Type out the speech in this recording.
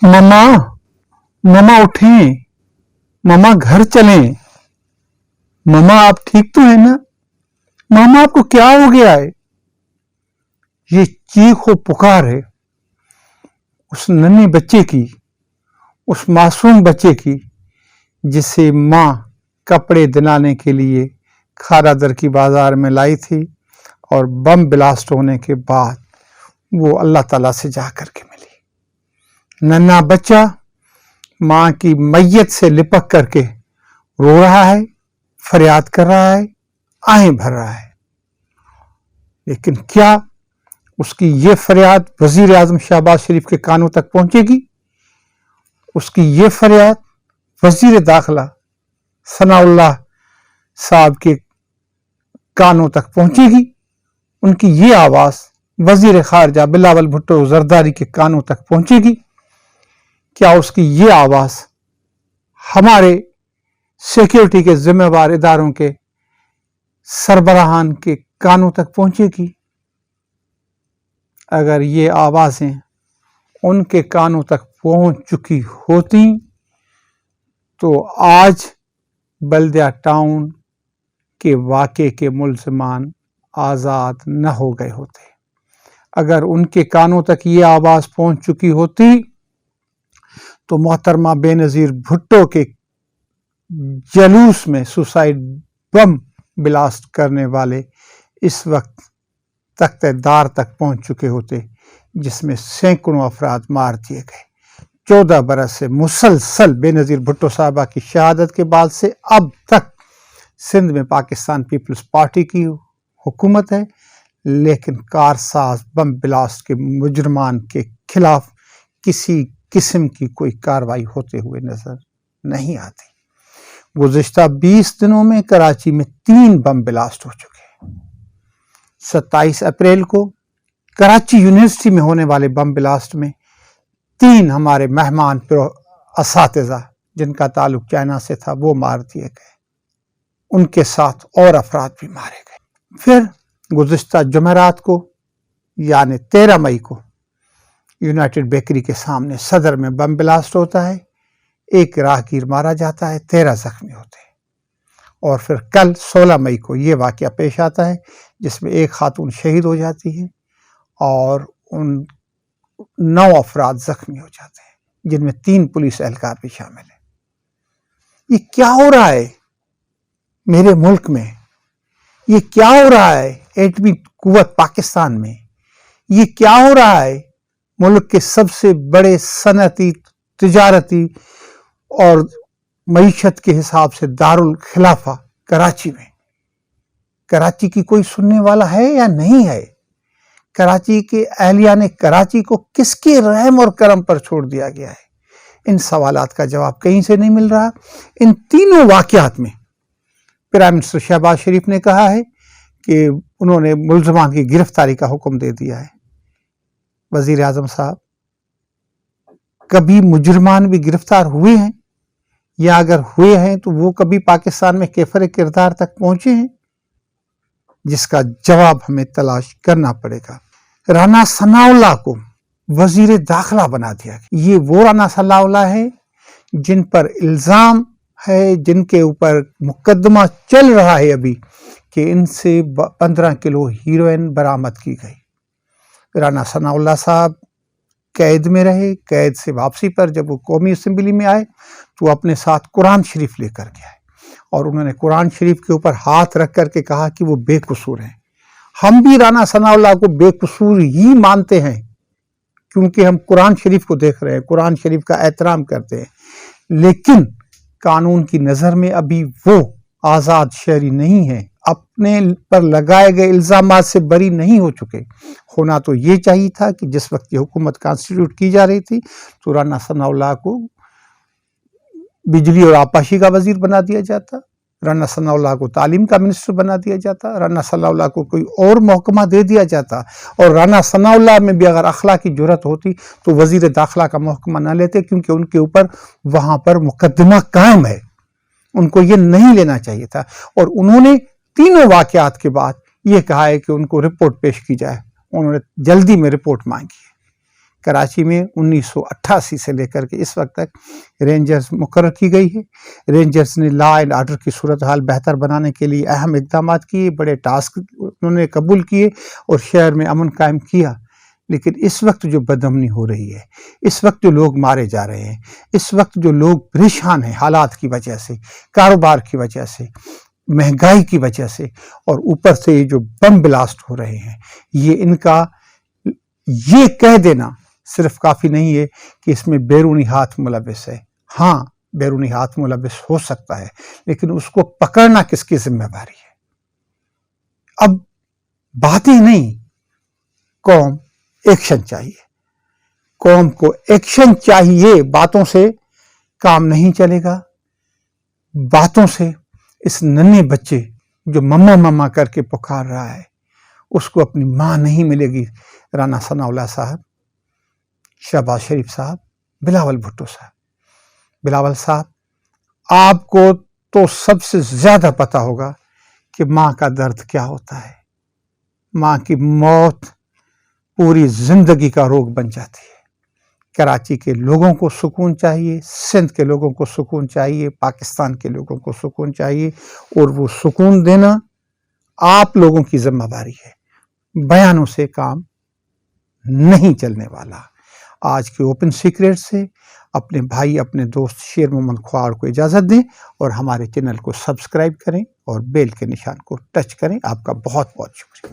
मम्मा मम्मा उठें। मम्मा घर चलें। मम्मा आप ठीक तो है ना? मम्मा आपको क्या हो गया है? ये चीख और पुकार है उस नन्हे बच्चे की, उस मासूम बच्चे की जिसे माँ कपड़े दिलाने के लिए खारादर की बाजार में लाई थी और बम ब्लास्ट होने के बाद वो अल्लाह ताला से जा करके मिली। नन्हा बच्चा माँ की मैयत से लिपट करके रो रहा है, फरियाद कर रहा है, आहें भर रहा है। लेकिन क्या उसकी ये फरियाद वजीर आजम शहबाज शरीफ के कानों तक पहुंचेगी? उसकी ये फरियाद वजीर दाखिला सनाउल्लाह साहब के कानों तक पहुंचेगी? उनकी ये आवाज वजीर खारजा बिलावल भुट्टो जरदारी के कानों तक पहुंचेगी? क्या उसकी ये आवाज हमारे सिक्योरिटी के जिम्मेवार इदारों के सरबराहान के कानों तक पहुंचेगी? अगर ये आवाजें उनके कानों तक पहुंच चुकी होती तो आज बल्दिया टाउन के वाक़े के मुल्ज़िमान आज़ाद न हो गए होते। अगर उनके कानों तक ये आवाज़ पहुंच चुकी होती तो मोहतरमा बेनज़ीर भुट्टो के जलूस में सुसाइड बम ब्लास्ट करने वाले इस वक्त तख्तेदार तक पहुंच चुके होते, जिसमें सैकड़ों अफराद मार दिए गए। 14 बरस से मुसलसल बेनज़ीर भुट्टो साहबा की शहादत के बाद से अब तक सिंध में पाकिस्तान पीपल्स पार्टी की हुकूमत है, लेकिन कारसाज बम ब्लास्ट के मुजरमान के खिलाफ किसी किस्म की कोई कार्रवाई होते हुए नजर नहीं आती। गुज़िश्ता 20 दिनों में कराची में 3 बम ब्लास्ट हो चुके हैं। 27 अप्रैल को कराची यूनिवर्सिटी में होने वाले बम ब्लास्ट में 3 हमारे मेहमान असातिज़ा जिनका ताल्लुक चाइना से था वो मार दिए गए। उनके साथ और अफराद भी मारे गए। फिर गुज़िश्ता जुमेरात को यानी 13 मई को यूनाइटेड बेकरी के सामने सदर में बम ब्लास्ट होता है। एक राहगीर मारा जाता है, 13 जख्मी होते हैं। और फिर कल 16 मई को ये वाक़या पेश आता है जिसमें एक खातून शहीद हो जाती है और उन 9 अफराद जख्मी हो जाते हैं, जिनमें 3 पुलिस एहलकार भी शामिल हैं। ये क्या हो रहा है मेरे मुल्क में? ये क्या हो रहा है एटमी कुव्वत पाकिस्तान में? ये क्या हो रहा है मुल्क के सबसे बड़े सनती, तिजारती और मईशत के हिसाब से दारुल खिलाफा कराची में? कराची की कोई सुनने वाला है या नहीं है? कराची के अहलिया ने कराची को किसके रहम और करम पर छोड़ दिया गया है? इन सवालात का जवाब कहीं से नहीं मिल रहा। इन तीनों वाक़यात में प्राइम मिनिस्टर शहबाज शरीफ ने कहा है कि उन्होंने मुल्ज़िमान की गिरफ्तारी का हुक्म दे दिया है। वज़ीर आज़म साहब, कभी मुजरमान भी गिरफ्तार हुए हैं? या अगर हुए हैं तो वो कभी पाकिस्तान में केफर किरदार तक पहुंचे हैं? जिसका जवाब हमें तलाश करना पड़ेगा। राना सनाउल्लाह को वजीर दाखिला बना दिया गया। ये वो राना सनाउल्लाह है जिन पर इल्ज़ाम है, जिनके ऊपर मुकदमा चल रहा है अभी कि इनसे 15 किलो हीरोइन बरामद की गई। राना सनाउल्लाह साहब कैद में रहे। कैद से वापसी पर जब वो कौमी असम्बली में आए तो अपने साथ कुरान शरीफ लेकर के आए और उन्होंने कुरान शरीफ के ऊपर हाथ रख करके कहा कि वो बेकसूर हैं। हम भी राना सनाउल्लाह को बेकसूर ही मानते हैं क्योंकि हम कुरान शरीफ को देख रहे हैं, कुरान शरीफ का एहतराम करते हैं, लेकिन कानून की नज़र में अभी वो आज़ाद शहरी नहीं है, अपने पर लगाए गए इल्ज़ामात से बरी नहीं हो चुके। होना तो ये चाहिए था कि जिस वक्त ये हुकूमत कॉन्स्टिट्यूट की जा रही थी तो राना सनाउल्लाह को बिजली और आपाशी का वजीर बना दिया जाता, राना सनाउल्लाह को तालीम का मिनिस्टर बना दिया जाता, राना सनाउल्लाह को कोई और महकमा दे दिया जाता, और राना सनाउल्लाह में भी अगर अखलाकी जुर्रत होती तो वजीर दाखिला का महकमा न लेते, क्योंकि उनके ऊपर वहाँ पर मुकदमा कायम है। उनको ये नहीं लेना चाहिए था। और उन्होंने तीनों वाक़यात के बाद ये कहा है कि उनको रिपोर्ट पेश की जाए। उन्होंने जल्दी में रिपोर्ट मांगी है। کراچی میں 1988 سے لے کر کے اس وقت تک رینجرز مقرر کی گئی ہے۔ رینجرز نے لا اینڈ آرڈر کی صورتحال بہتر بنانے کے لیے اہم اقدامات کیے، بڑے ٹاسک انہوں نے قبول کیے اور شہر میں امن قائم کیا۔ لیکن اس وقت جو بدامنی ہو رہی ہے، اس وقت جو لوگ مارے جا رہے ہیں، اس وقت جو لوگ پریشان ہیں حالات کی وجہ سے، کاروبار کی وجہ سے، مہنگائی کی وجہ سے، اور اوپر سے یہ جو بم بلاسٹ ہو رہے ہیں، یہ ان کا یہ کہہ دینا صرف کافی نہیں ہے کہ اس میں بیرونی ہاتھ ملوث ہے۔ ہاں، بیرونی ہاتھ ملوث ہو سکتا ہے، لیکن اس کو پکڑنا کس کی ذمہ داری ہے؟ اب باتیں نہیں، قوم ایکشن چاہیے، قوم کو ایکشن چاہیے۔ باتوں سے کام نہیں چلے گا، باتوں سے اس ننھے بچے جو مما مما کر کے پکار رہا ہے اس کو اپنی ماں نہیں ملے گی۔ رانا ثناء اللہ صاحب، شہباز شریف صاحب، بلاول بھٹو صاحب، بلاول صاحب، آپ کو تو سب سے زیادہ پتا ہوگا کہ ماں کا درد کیا ہوتا ہے۔ ماں کی موت پوری زندگی کا روگ بن جاتی ہے۔ کراچی کے لوگوں کو سکون چاہیے، سندھ کے لوگوں کو سکون چاہیے، پاکستان کے لوگوں کو سکون چاہیے، اور وہ سکون دینا آپ لوگوں کی ذمہ داری ہے۔ بیانوں سے کام نہیں چلنے والا۔ آج کے اوپن سیکریٹ سے اپنے بھائی، اپنے دوست شیر محمد کھوار کو اجازت دیں اور ہمارے چینل کو سبسکرائب کریں اور بیل کے نشان کو ٹچ کریں۔ آپ کا بہت بہت شکریہ۔